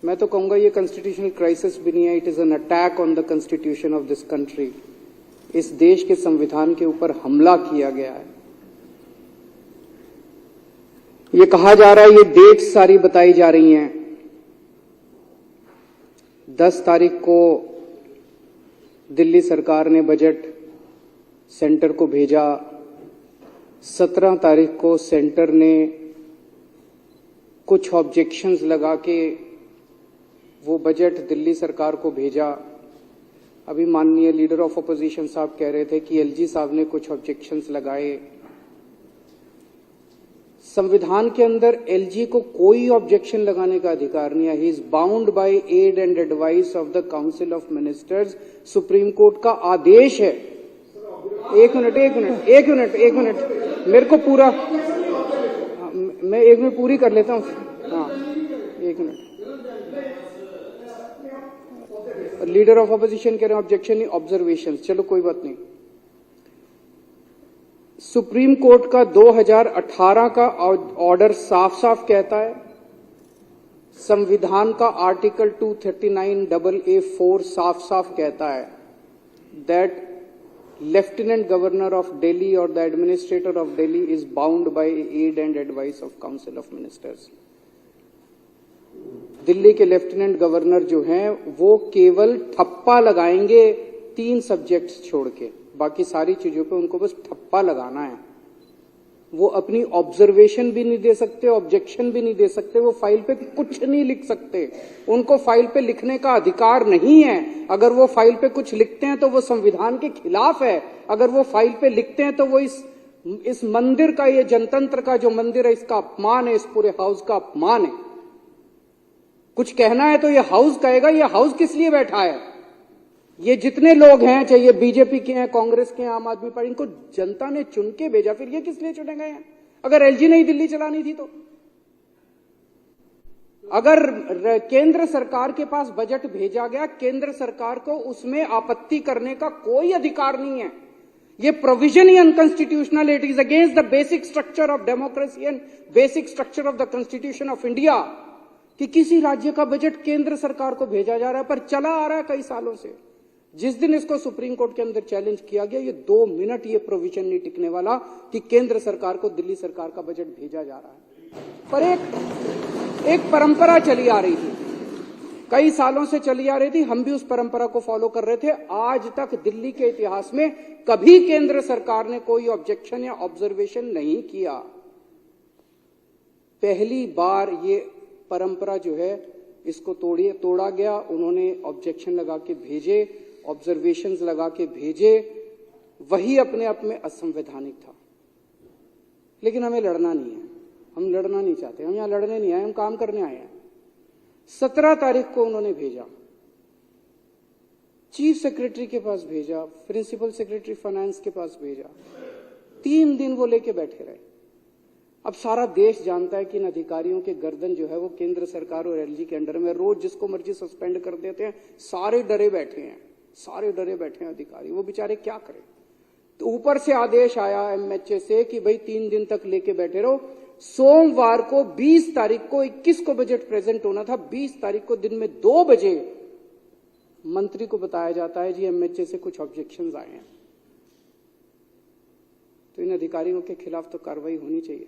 मैं तो कहूंगा ये कॉन्स्टिट्यूशनल क्राइसिस भी नहीं है, it is an attack on the constitution of this country. इस देश के संविधान के ऊपर हमला किया गया है। ये कहा जा रहा है, ये डेट सारी बताई जा रही हैं। 10 तारीख को दिल्ली सरकार ने बजट सेंटर को भेजा। 17 तारीख को सेंटर ने कुछ ऑब्जेक्शंस लगा के वो बजट दिल्ली सरकार को भेजा। अभी माननीय लीडर ऑफ अपोजिशन साहब कह रहे थे कि एलजी साहब ने कुछ ऑब्जेक्शंस लगाए। संविधान के अंदर एलजी को कोई ऑब्जेक्शन लगाने का अधिकार नहीं है। He is bound by aid and advice of the council of ministers. Supreme court का आदेश है। एक मिनट मेरे को पूरा, मैं 1 मिनट पूरी कर लेता हूँ। हाँ, 1 मिनट। लीडर ऑफ अपोजिशन कह रहे हैं ऑब्जेक्शन नहीं, ऑब्जर्वेशन। चलो कोई बात नहीं। सुप्रीम कोर्ट का 2018 का ऑर्डर साफ साफ कहता है, संविधान का आर्टिकल 239AA4 साफ साफ कहता है that lieutenant governor of Delhi और the administrator of Delhi is bound by aid and advice of council of ministers. Delhi के लेफ्टिनेंट गवर्नर जो हैं वो केवल ठप्पा लगाएंगे 3 सब्जेक्ट्स छोड़ के, बाकी सारी चीजों पे उनको बस ठप्पा लगाना है। वो अपनी ऑब्जर्वेशन भी नहीं दे सकते, ऑब्जेक्शन भी नहीं दे सकते, वो फाइल पे कुछ नहीं लिख सकते। उनको फाइल पे लिखने का अधिकार नहीं है। अगर वो फाइल पे कुछ लिखते हैं तो वो संविधान के खिलाफ है। अगर वो फाइल पे लिखते हैं तो वो इस मंदिर का, ये जनतंत्र का जो मंदिर है, इसका अपमान है, इस पूरे हाउस का अपमान है। कुछ कहना है तो ये हाउस कहेगा। ये हाउस किस लिए बैठा है? ये जितने लोग हैं, चाहे ये बीजेपी के हैं, कांग्रेस के हैं, आम आदमी पार्टी, इनको जनता ने चुन के भेजा। फिर ये किस लिए चुने गए हैं? अगर एलजी नहीं दिल्ली चलानी थी तो? अगर केंद्र सरकार के पास बजट भेजा गया, केंद्र सरकार को उसमें आपत्ति करने का कोई अधिकार नहीं है। ये provision he unconstitutional, it is against the basic structure of democracy and basic structure of the constitution of India कि किसी राज्य का बजट केंद्र सरकार को भेजा जा रहा है। पर चला आ रहा है कई सालों से। जिस दिन इसको सुप्रीम कोर्ट के अंदर चैलेंज किया गया, ये 2 मिनट ये प्रोविजन नहीं टिकने वाला कि केंद्र सरकार को दिल्ली सरकार का बजट भेजा जा रहा है। पर एक परंपरा चली आ रही थी, कई सालों से चली आ रही थी। हम भी उस परंपरा को फॉलो कर रहे थे। आज तक दिल्ली के इतिहास में कभी केंद्र सरकार ने कोई ऑब्जेक्शन या ऑब्जर्वेशन नहीं किया। पहली बार ये परंपरा जो है इसको तोड़ा गया। उन्होंने ऑब्जेक्शन लगा के भेजे, ऑब्जर्वेशंस लगा के भेजे। वही अपने आप में असंवैधानिक था। लेकिन हमें लड़ना नहीं है, हम लड़ना नहीं चाहते। हम यहां लड़ने नहीं आए, हम काम करने आए हैं। 17 तारीख को उन्होंने भेजा, चीफ सेक्रेटरी के पास भेजा, प्रिंसिपल सेक्रेटरी फाइनेंस के पास भेजा। 3 दिन वो लेके बैठे रहे। अब सारा देश जानता है कि इन अधिकारियों के गर्दन जो है वो केंद्र सरकार और एलजी के अंडर में। रोज जिसको मर्जी सस्पेंड कर देते हैं। सारे डरे बैठे हैं, सारे डरे बैठे हैं अधिकारी। वो बेचारे क्या करें? तो ऊपर से आदेश आया एमएचए से कि भाई 3 दिन तक लेके बैठे रहो। सोमवार को 20 तारीख को 21 को बजट प्रेजेंट होना था। 20 तारीख को दिन में 2 बजे मंत्री को बताया जाता है जी एमएचए से कुछ ऑब्जेक्शंस आए हैं। तो इन अधिकारियों के खिलाफ तो कार्रवाई होनी चाहिए।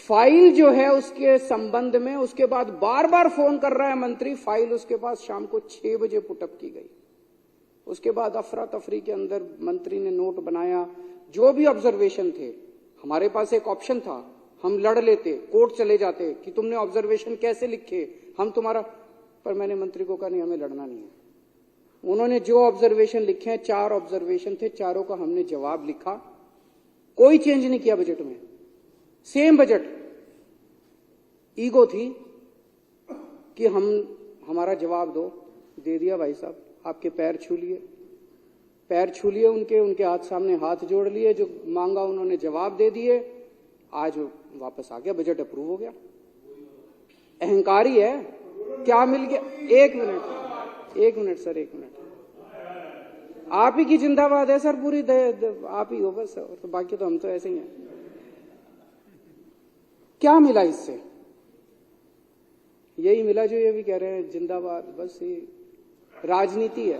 फाइल जो है उसके संबंध में उसके बाद बार बार फोन कर रहा है मंत्री। फाइल उसके पास शाम को 6 बजे पुटअप की गई। उसके बाद अफरा तफरी के अंदर मंत्री ने नोट बनाया। जो भी ऑब्जर्वेशन थे, हमारे पास एक ऑप्शन था, हम लड़ लेते, कोर्ट चले जाते कि तुमने ऑब्जर्वेशन कैसे लिखे, हम तुम्हारा। पर मैंने मंत्री को कहा नहीं, हमें लड़ना नहीं है। उन्होंने जो ऑब्जर्वेशन लिखे हैं, 4 ऑब्जर्वेशन थे, चारों का हमने जवाब लिखा। कोई चेंज नहीं किया बजट में, सेम बजट। ईगो थी कि हमारा जवाब दो, दे दिया भाई साहब। आपके पैर छू लिए उनके हाथ सामने हाथ जोड़ लिए। जो मांगा उन्होंने जवाब दे दिए। आज वापस आ गया, बजट अप्रूव हो गया। अहंकारी है। क्या मिल गया? एक मिनट सर, 1 मिनट। आप ही की जिंदाबाद है सर, पूरी आप ही हो बस। तो बाकी तो हम तो ऐसे ही हैं। क्या मिला इससे? यही मिला जो ये भी कह रहे हैं जिंदाबाद। बस ये राजनीति है,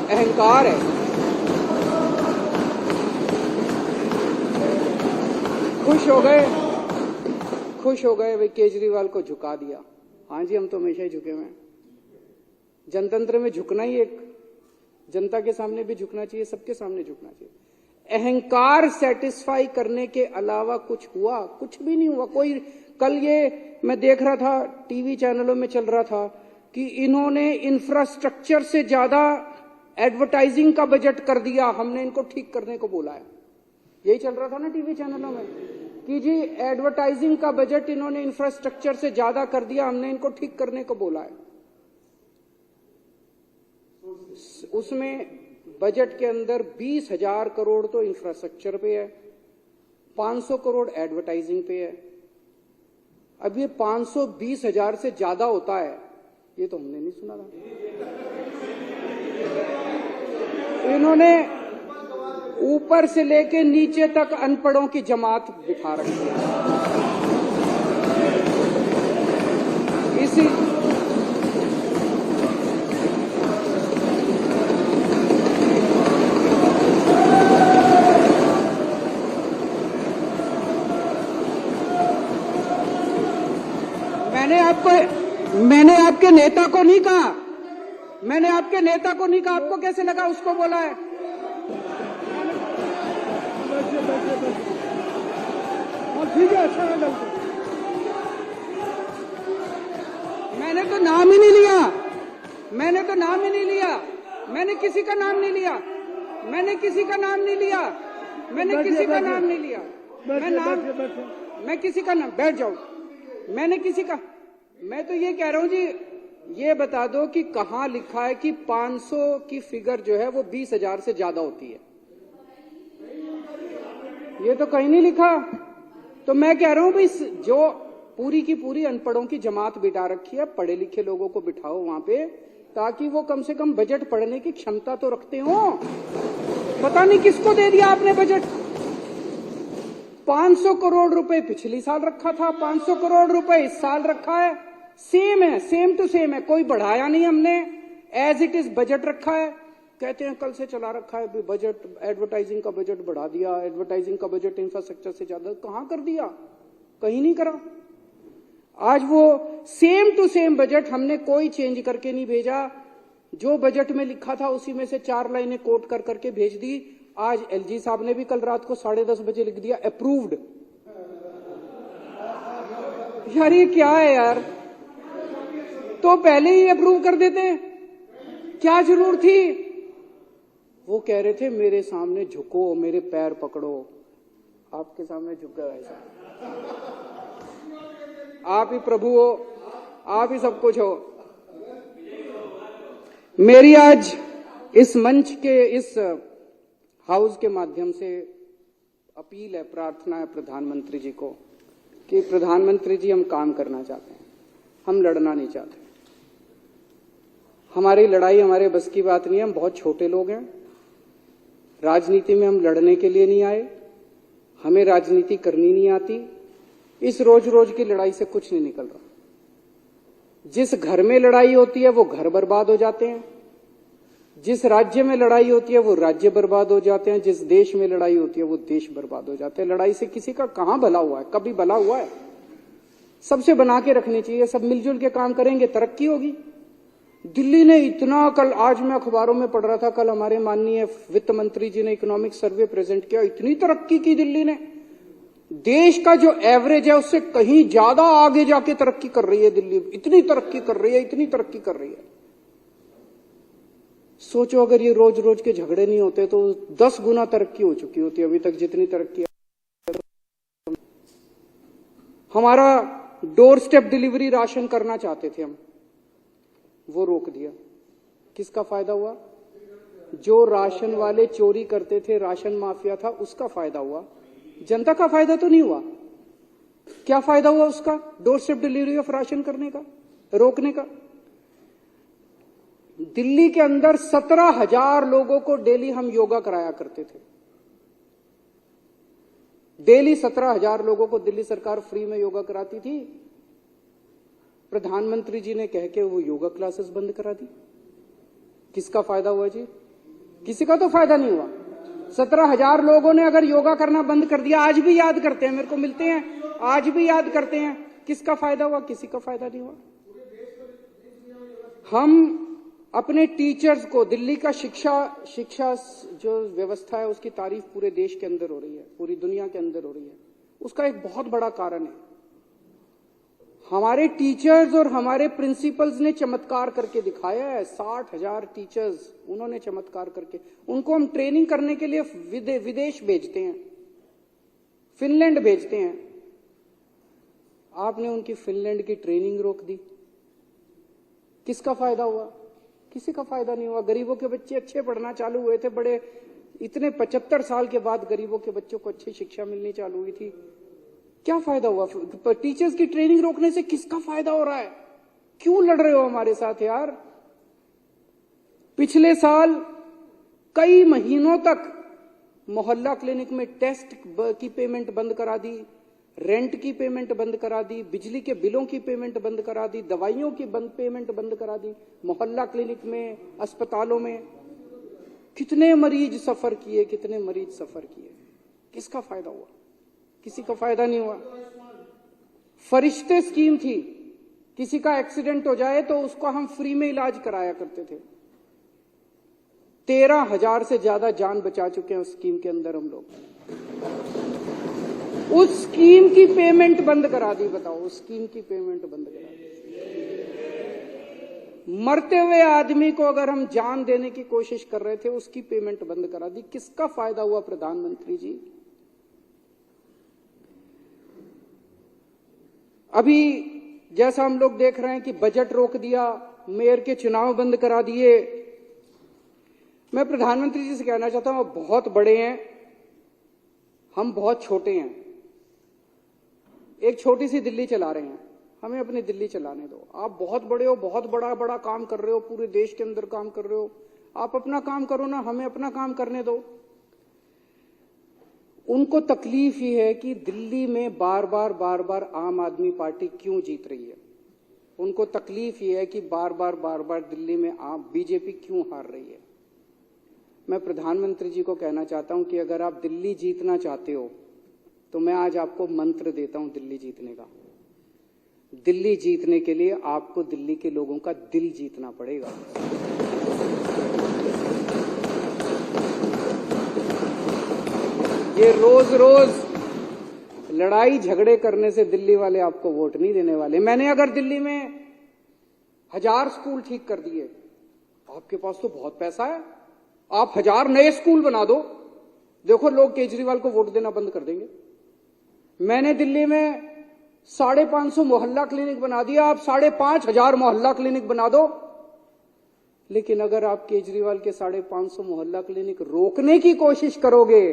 अहंकार है। खुश हो गए वे केजरीवाल को झुका दिया। हाँ जी, हम तो हमेशा ही झुके हुए हैं। जनतंत्र में झुकना ही एक, जनता के सामने भी झुकना चाहिए, सबके सामने झुकना चाहिए। अहंकार सेटिस्फाई करने के अलावा कुछ हुआ? कुछ भी नहीं हुआ। कोई कल ये मैं देख रहा था, टीवी चैनलों में चल रहा था कि इन्होंने इंफ्रास्ट्रक्चर से ज्यादा एडवर्टाइजिंग का बजट कर दिया, हमने इनको ठीक करने को बोला है। यही चल रहा था ना टीवी चैनलों में कि जी एडवर्टाइजिंग का बजट इन्होंने इंफ्रास्ट्रक्चर से ज्यादा कर दिया, हमने इनको ठीक करने को बोला है। उसमें बजट के अंदर 20,000 करोड़ तो इंफ्रास्ट्रक्चर पे है, 500 करोड़ एडवर्टाइजिंग पे है। अब ये 520,000 से ज्यादा होता है, ये तो हमने नहीं सुना था। इन्होंने ऊपर से लेके नीचे तक अनपढ़ों की जमात बिठा रखी है। इसी मैंने आपके नेता को नहीं कहा, मैंने आपके नेता को नहीं कहा, आपको कैसे लगा उसको बोला है? ठीक है, अच्छा लगा। मैंने तो नाम ही नहीं लिया, मैंने तो नाम ही नहीं लिया, मैंने किसी का नाम नहीं लिया, मैंने किसी का नाम नहीं लिया, मैंने किसी का नाम नहीं लिया। मैं किसी का नाम, बैठ जाओ, मैंने किसी का, मैं तो ये कह रहा हूं जी, ये बता दो कि कहां लिखा है कि 500 की फिगर जो है वो 20,000 से ज्यादा होती है? ये तो कहीं नहीं लिखा। तो मैं कह रहा हूं भाई, जो पूरी की पूरी अनपढ़ों की जमात बिठा रखी है, पढ़े लिखे लोगों को बिठाओ वहां पे, ताकि वो कम से कम बजट पढ़ने की क्षमता तो रखते हो। पता नहीं किसको दे दिया आपने बजट। 500 करोड़ रुपए पिछली साल रखा था, 500 करोड़ रुपए इस साल रखा है। सेम है, सेम टू सेम है, कोई बढ़ाया नहीं हमने, एज इट इज बजट रखा है। कहते हैं कल से चला रखा है बजट, एडवर्टाइजिंग का बजट बढ़ा दिया, एडवर्टाइजिंग का बजट इंफ्रास्ट्रक्चर से ज्यादा। कहां कर दिया? कहीं नहीं करा। आज वो सेम टू सेम बजट हमने कोई चेंज करके नहीं भेजा, जो बजट में लिखा था उसी में से 4 लाइनें कोट कर करके भेज दी। आज एलजी साहब ने भी कल रात को 10:30 बजे लिख दिया अप्रूव्ड। यार ये क्या है यार? तो पहले ही अप्रूव कर देते, क्या जरूरत थी? वो कह रहे थे मेरे सामने झुको, मेरे पैर पकड़ो। आपके सामने झुक गया ऐसा? आप ही प्रभु हो, आप ही सब कुछ हो। मेरी आज इस मंच के, इस हाउस के माध्यम से अपील है, प्रार्थना है प्रधानमंत्री जी को कि प्रधानमंत्री जी, हम काम करना चाहते हैं, हम लड़ना नहीं चाहते। हमारी लड़ाई हमारे बस की बात नहीं है, हम बहुत छोटे लोग हैं। राजनीति में हम लड़ने के लिए नहीं आए, हमें राजनीति करनी नहीं आती। इस रोज रोज की लड़ाई से कुछ नहीं निकल रहा। जिस घर में लड़ाई होती है वो घर बर्बाद हो जाते हैं, जिस राज्य में लड़ाई होती है वो राज्य बर्बाद हो जाते हैं, जिस देश में लड़ाई होती है वो देश बर्बाद हो जाते हैं। लड़ाई से किसी का कहां भला हुआ है? कभी भला हुआ है? सबसे बना के रखनी चाहिए, सब मिलजुल के काम करेंगे, तरक्की होगी। दिल्ली ने इतना, कल आज मैं अखबारों में पढ़ रहा था, कल हमारे माननीय वित्त मंत्री जी ने इकोनॉमिक सर्वे प्रेजेंट किया, इतनी तरक्की की दिल्ली ने। देश का जो एवरेज है उससे कहीं ज्यादा आगे जाके तरक्की कर रही है दिल्ली। इतनी तरक्की कर रही है, इतनी तरक्की कर रही है। सोचो अगर ये रोज रोज के झगड़े नहीं होते तो 10 गुना तरक्की हो चुकी होती अभी तक जितनी तरक्की। हमारा डोर स्टेप डिलीवरी राशन करना चाहते थे हम, वो रोक दिया। किसका फायदा हुआ? जो राशन वाले चोरी करते थे, राशन माफिया था, उसका फायदा हुआ। जनता का फायदा तो नहीं हुआ। क्या फायदा हुआ उसका? Door step delivery of ration करने का, रोकने का। दिल्ली के अंदर 17,000 लोगों को डेली हम योगा कराया करते थे। डेली 17,000 लोगों को दिल्ली सरकार फ्री में योगा कराती थी। प्रधानमंत्री जी ने कह के वो योगा क्लासेस बंद करा दी। किसका फायदा हुआ जी? किसी का तो फायदा नहीं हुआ। 17,000 लोगों ने अगर योगा करना बंद कर दिया, आज भी याद करते हैं, मेरे को मिलते हैं, आज भी याद करते हैं। किसका फायदा हुआ? किसी का फायदा नहीं हुआ। हम अपने टीचर्स को, दिल्ली का शिक्षा जो व्यवस्था है उसकी तारीफ पूरे देश के अंदर हो रही है, पूरी दुनिया के अंदर हो रही है। उसका एक बहुत बड़ा कारण है हमारे टीचर्स और हमारे प्रिंसिपल्स ने चमत्कार करके दिखाया है। 60,000 टीचर्स उन्होंने चमत्कार करके, उनको हम ट्रेनिंग करने के लिए विदेश भेजते हैं, फिनलैंड भेजते हैं। आपने उनकी फिनलैंड की ट्रेनिंग रोक दी। किसका फायदा हुआ? किसी का फायदा नहीं हुआ। गरीबों के बच्चे अच्छे पढ़ना चालू हुए थे, बड़े इतने 75 साल के बाद गरीबों के बच्चों को अच्छी शिक्षा मिलनी चालू हुई थी। क्या फायदा हुआ? टीचर्स की ट्रेनिंग रोकने से किसका फायदा हो रहा है? क्यों लड़ रहे हो हमारे साथ यार? पिछले साल कई महीनों तक मोहल्ला क्लिनिक में टेस्ट की पेमेंट बंद करा दी, रेंट की पेमेंट बंद करा दी, बिजली के बिलों की पेमेंट बंद करा दी, दवाइयों की पेमेंट बंद करा दी। मोहल्ला क्लिनिक में, अस्पतालों में कितने मरीज सफर किए, कितने मरीज सफर किए। किसका फायदा हुआ? किसी का फायदा नहीं हुआ। फरिश्ते स्कीम थी, किसी का एक्सीडेंट हो जाए तो उसको हम फ्री में इलाज कराया करते थे। 13,000 से ज्यादा जान बचा चुके हैं उस स्कीम के अंदर हम लोग। उस स्कीम की पेमेंट बंद करा दी। बताओ, उस स्कीम की पेमेंट बंद करा दी। मरते हुए आदमी को अगर हम जान देने की कोशिश कर रहे थे, उसकी पेमेंट बंद करा दी। किसका फायदा हुआ प्रधानमंत्री जी? अभी जैसा हम लोग देख रहे हैं कि बजट रोक दिया, मेयर के चुनाव बंद करा दिए। मैं प्रधानमंत्री जी से कहना चाहता हूं, आप बहुत बड़े हैं, हम बहुत छोटे हैं। एक छोटी सी दिल्ली चला रहे हैं, हमें अपनी दिल्ली चलाने दो। आप बहुत बड़े हो, बहुत बड़ा काम कर रहे हो, पूरे देश के अंदर काम कर रहे हो। आप अपना काम करो ना, हमें अपना काम करने दो। उनको तकलीफ ये है कि दिल्ली में बार बार आम आदमी पार्टी क्यों जीत रही है। उनको तकलीफ ये है कि बार बार दिल्ली में बीजेपी क्यों हार रही है। मैं प्रधानमंत्री जी को कहना चाहता हूं कि अगर आप दिल्ली जीतना चाहते हो तो मैं आज आपको मंत्र देता हूं दिल्ली जीतने का। दिल्ली जीतने के लिए आपको दिल्ली के लोगों का दिल जीतना पड़ेगा। ये रोज लड़ाई झगड़े करने से दिल्ली वाले आपको वोट नहीं देने वाले। मैंने अगर दिल्ली में 1000 स्कूल ठीक कर दिए, आपके पास तो बहुत पैसा है, आप 1000 नए स्कूल बना दो, देखो लोग केजरीवाल को वोट देना बंद कर देंगे। मैंने दिल्ली में 550 मोहल्ला क्लिनिक बना दिया, आप 5,500 मोहल्ला क्लिनिक बना दो। लेकिन अगर आप केजरीवाल के 550 मोहल्ला क्लिनिक रोकने की कोशिश करोगे,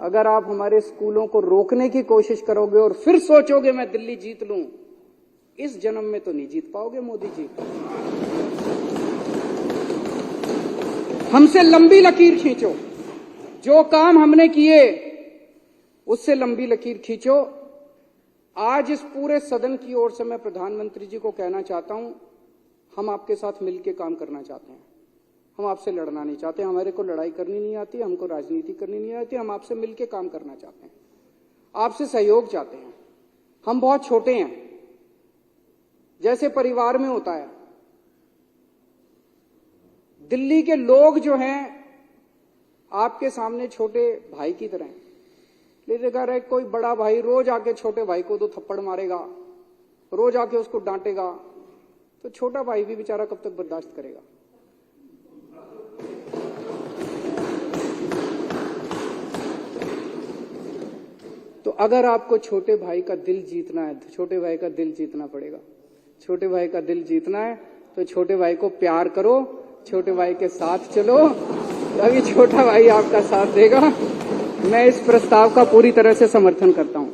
अगर आप हमारे स्कूलों को रोकने की कोशिश करोगे और फिर सोचोगे मैं दिल्ली जीत लूं, इस जन्म में तो नहीं जीत पाओगे मोदी जी। हमसे लंबी लकीर खींचो, जो काम हमने किए उससे लंबी लकीर खींचो। आज इस पूरे सदन की ओर से मैं प्रधानमंत्री जी को कहना चाहता हूं, हम आपके साथ मिलकर काम करना चाहते हैं। हम आपसे लड़ना नहीं चाहते, हमारे को लड़ाई करनी नहीं आती, हमको राजनीति करनी नहीं आती। हम आपसे मिलकर काम करना चाहते हैं, आपसे सहयोग चाहते हैं। हम बहुत छोटे हैं, जैसे परिवार में होता है। दिल्ली के लोग जो हैं आपके सामने छोटे भाई की तरह हैं। लेकिन अगर कोई बड़ा भाई रोज आके छोटे भाई को 2 थप्पड़ मारेगा, रोज आके उसको डांटेगा, तो छोटा भाई भी बेचारा कब तक बर्दाश्त करेगा। तो अगर आपको छोटे भाई का दिल जीतना है तो छोटे भाई का दिल जीतना पड़ेगा। छोटे भाई का दिल जीतना है तो छोटे भाई को प्यार करो, छोटे भाई के साथ चलो, तभी छोटा भाई आपका साथ देगा। मैं इस प्रस्ताव का पूरी तरह से समर्थन करता हूं।